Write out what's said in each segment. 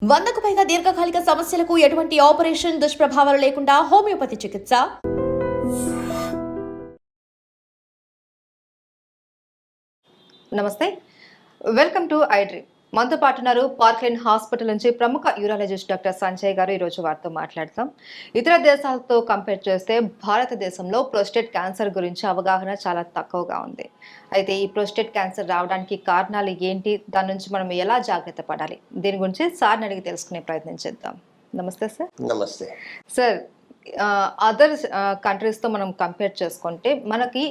100కు పైగా దీర్ఘకాలిక సమస్యలకు ఎటువంటి ఆపరేషన్ దుష్ప్రభావాలు లేకుండా హోమియోపతి చికిత్స. నమస్తే, వెల్కమ్ టు ఐ డ్రీమ్. మనతో పాటు ఉన్నారు పార్క్లైన్ హాస్పిటల్ నుంచి ప్రముఖ యూరాలజిస్ట్ డాక్టర్ సంజయ్ గారు. ఈరోజు వారితో మాట్లాడతాం. ఇతర దేశాలతో కంపేర్ చేస్తే భారతదేశంలో ప్రోస్టేట్ క్యాన్సర్ గురించి అవగాహన చాలా తక్కువగా ఉంది. అయితే ఈ ప్రోస్టేట్ క్యాన్సర్ రావడానికి కారణాలు ఏంటి, దాని నుంచి మనం ఎలా జాగ్రత్త పడాలి, దీని గురించి సార్ని అడిగి తెలుసుకునే ప్రయత్నం చేద్దాం. నమస్తే సార్. నమస్తే సార్, అదర్ కంట్రీస్తో మనం కంపేర్ చేసుకుంటే మనకి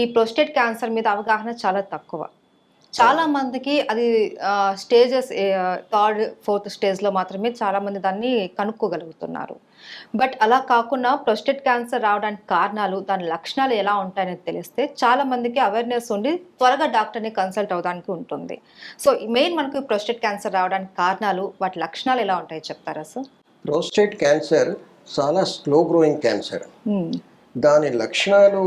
ఈ ప్రోస్టేట్ క్యాన్సర్ మీద అవగాహన చాలా తక్కువ. చాలా మందికి అది స్టేజెస్ 3rd 4th స్టేజ్లో మాత్రమే చాలా మంది దాన్ని కనుక్కోగలుగుతున్నారు. బట్ అలా కాకుండా ప్రోస్టేట్ క్యాన్సర్ రావడానికి కారణాలు, దాని లక్షణాలు ఎలా ఉంటాయని తెలిస్తే చాలా మందికి అవేర్నెస్ ఉండి త్వరగా డాక్టర్ని కన్సల్ట్ అవ్వడానికి ఉంటుంది. సో మెయిన్ మనకు ప్రోస్టేట్ క్యాన్సర్ రావడానికి కారణాలు, వాటి లక్షణాలు ఎలా ఉంటాయో చెప్తారా సార్? ప్రోస్టేట్ క్యాన్సర్ చాలా స్లో గ్రోయింగ్ క్యాన్సర్. దాని లక్షణాలు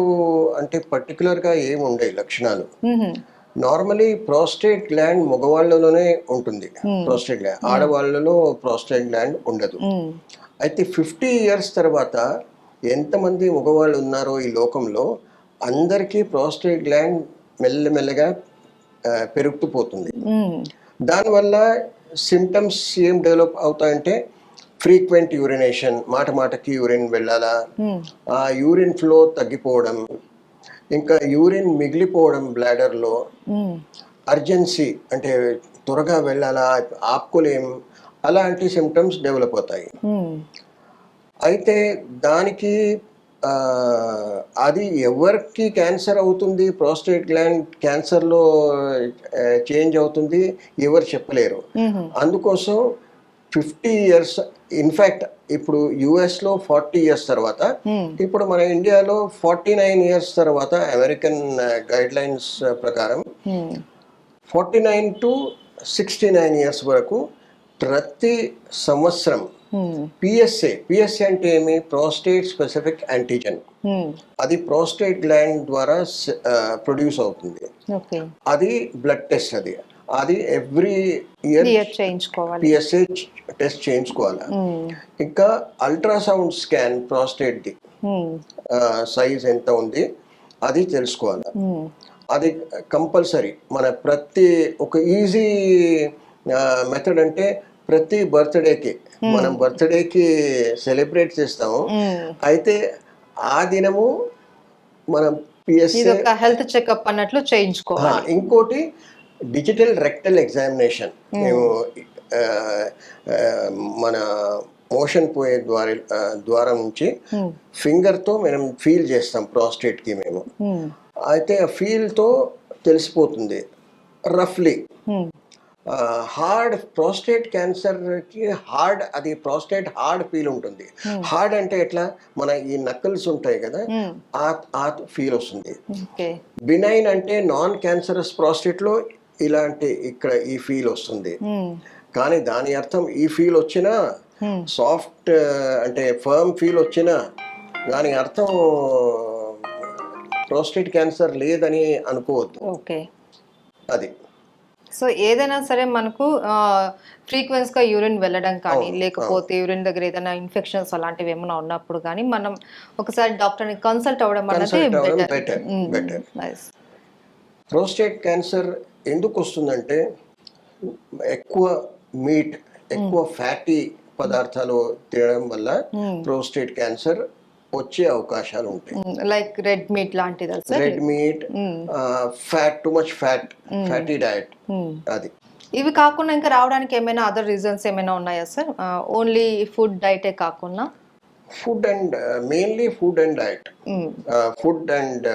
అంటే పర్టికులర్గా ఏముండే లక్షణాలు, నార్మలీ ప్రోస్టేట్ గ్లాండ్ మగవాళ్ళలోనే ఉంటుంది. ప్రోస్టేట్ గ్లాండ్ ఆడవాళ్ళలో ప్రోస్టేట్ గ్లాండ్ ఉండదు. అయితే 50 years తర్వాత ఎంతమంది మగవాళ్ళు ఉన్నారో ఈ లోకంలో అందరికీ ప్రోస్టేట్ గ్లాండ్ మెల్లమెల్లగా పెరుగుతూ పోతుంది. దానివల్ల సిమ్టమ్స్ ఏం డెవలప్ అవుతాయంటే ఫ్రీక్వెంట్ యూరినేషన్, మాట మాటకి యూరిన్ వెళ్ళాలా, ఆ యూరిన్ ఫ్లో తగ్గిపోవడం, ఇంకా యూరిన్ మిగిలిపోవడం బ్లాడర్లో, అర్జెన్సీ అంటే త్వరగా వెళ్ళాలా, ఆపుకోలేం, అలాంటి సిమ్టమ్స్ డెవలప్ అవుతాయి. అయితే దానికి అది ఎవరికి క్యాన్సర్ అవుతుంది, ప్రోస్టేట్ గ్లాండ్ క్యాన్సర్లో చేంజ్ అవుతుంది ఎవరు చెప్పలేరు. అందుకోసం 50 years, ఇన్ఫ్యాక్ట్ ఇప్పుడు యుఎస్లో 40 years తర్వాత, ఇప్పుడు మన ఇండియాలో 49 years తర్వాత అమెరికన్ గైడ్ లైన్స్ ప్రకారం 49 to 69 years వరకు ప్రతి సంవత్సరం పిఎస్ఏ అంటే ఏమి, ప్రోస్టేట్ స్పెసిఫిక్ యాంటీజెన్, అది ప్రోస్టేట్ గ్లాండ్ ద్వారా ప్రొడ్యూస్ అవుతుంది. అది బ్లడ్ టెస్ట్, అది ఎవ్రీ ఇయర్ పిఎస్ఏ టెస్ట్ చేయించుకోవాలి. ఇంకా అల్ట్రాసౌండ్ స్కాన్ ప్రోస్టేట్ది సైజ్ ఎంత ఉంది అది తెలుసుకోవాలి. అది కంపల్సరీ. మన ప్రతి ఒక ఈజీ మెథడ్ అంటే ప్రతి బర్త్డేకి మనం బర్త్డేకి సెలబ్రేట్ చేస్తాము. అయితే ఆ దినము మనం పిఎస్ఏ హెల్త్ చెకప్ అన్నట్లు చేయించుకోవాలి. ఇంకోటి డిజిటల్ రెక్టల్ ఎగ్జామినేషన్, మేము మన మోషన్ పోయే ద్వారా నుంచి ఫింగర్తో మనం ఫీల్ చేస్తాం ప్రోస్టేట్కి మేము. అయితే ఆ ఫీల్తో తెలిసిపోతుంది రఫ్లీ. హార్డ్ ప్రోస్టేట్ క్యాన్సర్కి హార్డ్, అది ప్రోస్టేట్ హార్డ్ ఫీల్ ఉంటుంది. హార్డ్ అంటే ఎట్లా, మన ఈ నక్కల్స్ ఉంటాయి కదా, ఆ ఫీల్ వస్తుంది. బినైన్ అంటే నాన్ క్యాన్సరస్ ప్రోస్టేట్లో ఇలాంటి ఇక్కడ ఈ ఫీల్ వస్తుంది. కానీ దాని అర్థం ఈ ఫీల్ వచ్చినా, సాఫ్ట్ అంటే ఫర్మ్ ఫీల్ వచ్చినా, దాని అర్థం ప్రోస్టేట్ క్యాన్సర్ లేదని అనుకోవద్దు. అది సో ఏదైనా సరే మనకు ఫ్రీక్వెన్స్గా యూరిన్ వెళ్ళడం కానీ, లేకపోతే యూరిన్ దగ్గర ఏదైనా ఇన్ఫెక్షన్స్ అలాంటివి ఏమైనా ఉన్నప్పుడు కానీ మనం ఒకసారి డాక్టర్ని కన్సల్ట్ అవ్వడం అనేది బెటర్. ప్రోస్టేట్ క్యాన్సర్ ఎందుకు వస్తుందంటే ఎక్కువ మీట్, ఎక్కువ ఫ్యాటీ పదార్థాలు తినడం వల్ల ప్రోస్టేట్ క్యాన్సర్ వచ్చే అవకాశాలు ఉంటాయి. లైక్ రెడ్ మీట్ లాంటిది, red meat, fat, too much fatty diet. అది ఇవి కాకుండా ఇంకా రావడానికి ఏమైనా అదర్ రీజన్స్ ఏమైనా ఉన్నాయా సార్? ఓన్లీ ఫుడ్ డైటే కాకుండా food and mainly food and diet, food and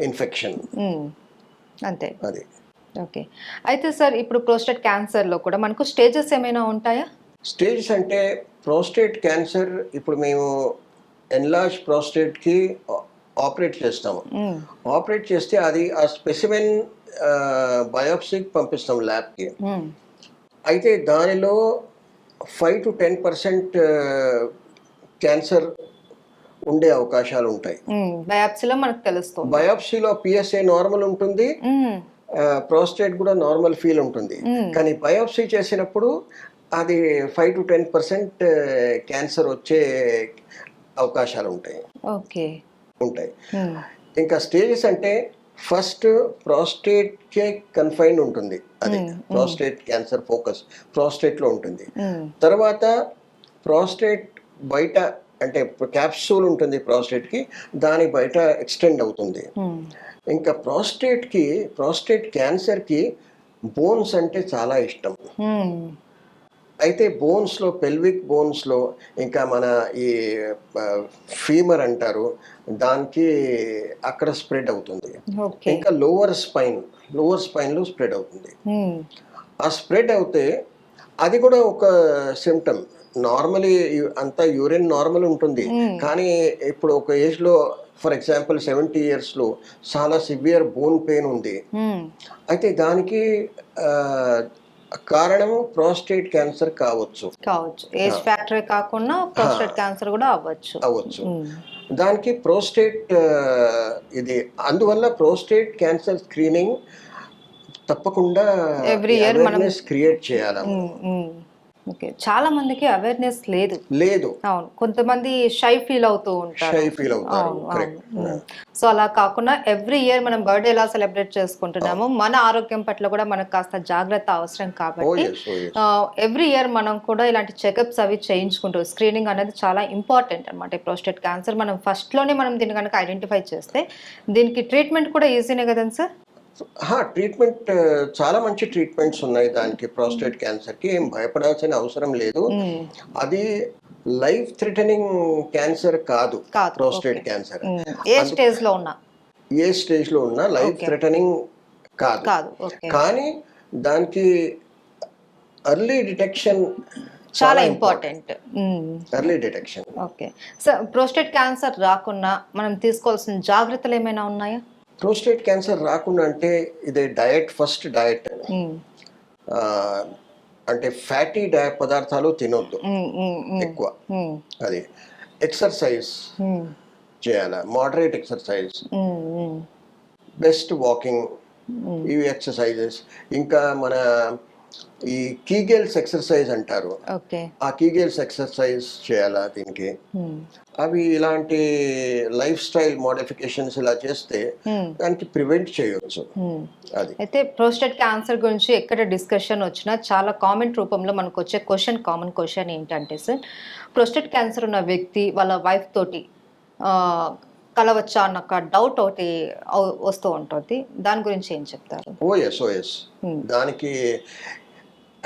infection అంతే. అది ఓకే. అయితే సార్ ఇప్పుడు ప్రోస్టేట్ క్యాన్సర్లో కూడా మనకు స్టేజెస్ ఏమైనా ఉంటాయా? స్టేజెస్ అంటే ప్రోస్టేట్ క్యాన్సర్ ఇప్పుడు మేము ఎన్లార్జ్ ప్రోస్టేట్కి ఆపరేట్ చేస్తాము. ఆపరేట్ చేస్తే అది ఆ స్పెసిమెన్ బయోప్సీకి పంపిస్తాం ల్యాబ్కి. అయితే దానిలో 5 to 10% క్యాన్సర్ ఉండే అవకాశాలు ఉంటాయి. బయాప్సీలో మనకు తెలుస్తుంది. బయాప్సీలో పిఎస్ఏ నార్మల్ ఉంటుంది, ప్రోస్టేట్ కూడా నార్మల్ ఫీల్ ఉంటుంది. కానీ బయోప్సీ చేసినప్పుడు అది 5 to 10% క్యాన్సర్ వచ్చే అవకాశాలు ఉంటాయి. ఇంకా స్టేజెస్ అంటే ఫస్ట్ ప్రోస్టేట్కే కన్ఫైన్డ్ ఉంటుంది, అది ప్రోస్టేట్ క్యాన్సర్ ఫోకస్ ప్రోస్టేట్లో ఉంటుంది. తర్వాత ప్రోస్టేట్ బయట అంటే క్యాప్సూల్ ఉంటుంది ప్రోస్టేట్కి, దాని బయట ఎక్స్టెండ్ అవుతుంది. ఇంకా ప్రోస్టేట్ క్యాన్సర్కి బోన్స్ అంటే చాలా ఇష్టం. అయితే బోన్స్లో పెల్విక్ బోన్స్లో ఇంకా మన ఈ ఫీమర్ అంటారు దానికి అక్కడ స్ప్రెడ్ అవుతుంది. ఇంకా లోవర్ స్పైన్లో స్ప్రెడ్ అవుతుంది. ఆ స్ప్రెడ్ అవుతే అది కూడా ఒక సిమ్టమ్. నార్మలీ అంతా యూరిన్ నార్మల్ ఉంటుంది, కానీ ఇప్పుడు ఒక ఏజ్లో ఫర్ ఎగ్జాంపుల్ 70 yearsలో చాలా సివియర్ బోన్ పెయిన్ ఉంది. అయితే దానికి కారణము ప్రోస్టేట్ క్యాన్సర్ కావచ్చు. ఏజ్ ఫ్యాక్టర్ కాకుండా ప్రోస్టేట్ క్యాన్సర్ కూడా అవ్వచ్చు. దానికి ప్రోస్టేట్ ఇది అందువల్ల ప్రోస్టేట్ క్యాన్సర్ స్క్రీనింగ్ తప్పకుండా ఎవ్రీ ఇయర్ మనం క్రియేట్ చేయాలి. చాలా మందికి అవేర్నెస్ లేదు. అవును, కొంతమంది షై ఫీల్ అవుతూ ఉంటారు. సో అలా కాకుండా ఎవ్రీ ఇయర్ మనం బర్త్డే ఎలా సెలబ్రేట్ చేసుకుంటున్నామో మన ఆరోగ్యం పట్ల కూడా మనకు కాస్త జాగ్రత్త అవసరం కాబట్టి ఎవ్రీ ఇయర్ మనం కూడా ఇలాంటి చెకప్స్ అవి చేయించుకుంటూ స్క్రీనింగ్ అనేది చాలా ఇంపార్టెంట్ అనమాట. ప్రోస్టేట్ క్యాన్సర్ మనం ఫస్ట్ లోనే మనం దీన్ని కనుక ఐడెంటిఫై చేస్తే దీనికి ట్రీట్మెంట్ కూడా ఈజీనే కదండి సార్? ట్రీట్మెంట్ చాలా మంచి ట్రీట్మెంట్స్ ఉన్నాయి దానికి. ప్రోస్టేట్ క్యాన్సర్కి ఏం భయపడాల్సిన అవసరం లేదు. అది లైఫ్ థ్రెటనింగ్ క్యాన్సర్ కాదు ప్రోస్టేట్ క్యాన్సర్. ఏ స్టేజ్లో ఉన్నా లైఫ్ థ్రెటనింగ్ కాదు. కానీ దానికి ఎర్లీ డిటెక్షన్ చాలా important. Early detection. Okay sir, prostate cancer రాకుండా మనం తీసుకోవాల్సిన జాగ్రత్తలు ఏమైనా ఉన్నాయా? ప్రోస్టేట్ క్యాన్సర్ రాకుండా అంటే ఇదే ఫస్ట్ డయట్ అంటే ఫ్యాటీ పదార్థాలు తినొద్దు ఎక్కువ. అది ఎక్సర్సైజ్ చేయాలి, మోడరేట్ ఎక్సర్సైజ్, బెస్ట్ వాకింగ్, ఇవి ఎక్సర్సైజెస్. ఇంకా మన ఈ కీగెల్స్ ఎక్సర్సైజ్ అంటారు, ఆ కీగెల్స్ ఎక్సర్సైజ్ చేయాలా దీనికి. అవి ఇలాంటి లైఫ్ స్టైల్ మోడిఫికేషన్స్ ఇలా చేస్తే దానికి ప్రివెంట్ చేయొచ్చు. అది అయితే ప్రోస్టేట్ క్యాన్సర్ గురించి ఎక్కడ డిస్కషన్ వచ్చినా చాలా కామెంట్ రూపంలో మనకు వచ్చే కామన్ క్వశ్చన్ ఏంటంటే సార్, ప్రోస్టేట్ క్యాన్సర్ ఉన్న వ్యక్తి వాళ్ళ వైఫ్ తోటి కలవచ్చా అన్న ఒక డౌట్ ఒకటి వస్తూ ఉంటుంది. దాని గురించి ఏం చెప్తారు? ఓఎస్ దానికి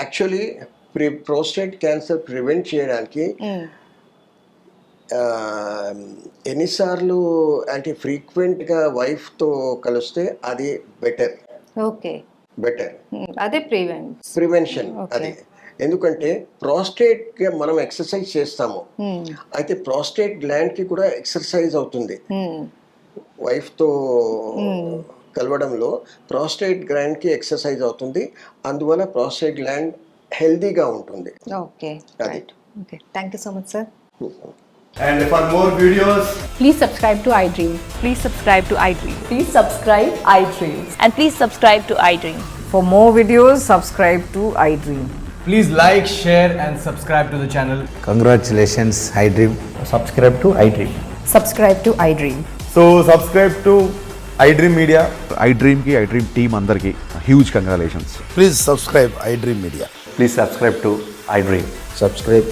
యాక్చువల్లీ ప్రోస్టేట్ క్యాన్సర్ ప్రివెంట్ చేయడానికి ఎన్నిసార్లు అంటే ఫ్రీక్వెంట్గా వైఫ్తో కలిస్తే అది బెటర్. అదే ప్రివెన్షన్. అది ఎందుకంటే ప్రోస్టేట్ మనం ఎక్సర్సైజ్ చేస్తాము, అయితే ప్రోస్టేట్ గ్లాండ్ కి కూడా ఎక్సర్సైజ్ అవుతుంది. వైఫ్ తో కలవడంలో ప్రోస్టేట్ గ్లాండ్ కి ఎక్సర్సైజ్ అవుతుంది, అందువల్ల ప్రోస్టేట్ గ్లాండ్ హెల్దీగా ఉంటుంది. Thank you so much sir. And for more videos, please subscribe to iDream. Please subscribe to iDream. Please subscribe iDream. And please subscribe to iDream. For more videos, subscribe to iDream. please like, share and subscribe to the channel. Congratulations, iDream. Subscribe to iDream. Subscribe to iDream. So subscribe to iDream Media. iDream team andarki huge congratulations. Please subscribe iDream Media. Please subscribe to iDream. Subscribe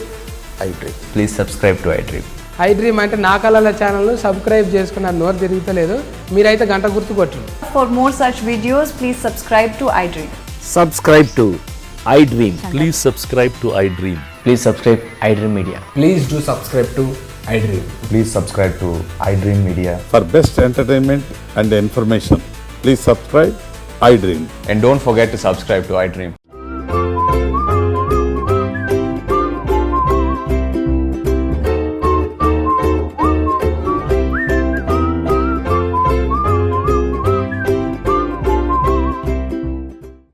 iDream. Please subscribe to iDream. iDream అంటే నా కళల ఛానల్ను subscribe చేసుకున్న నోరు తిరుగుతలేదు, మీరైతే గంట గుర్తు కొట్టండి. For more such videos, please subscribe to iDream. Subscribe to iDream. Please subscribe to iDream. Please subscribe iDream Media. Please do subscribe to iDream. Please subscribe to iDream Media. For best entertainment and information, please subscribe iDream. And don't forget to subscribe to iDream.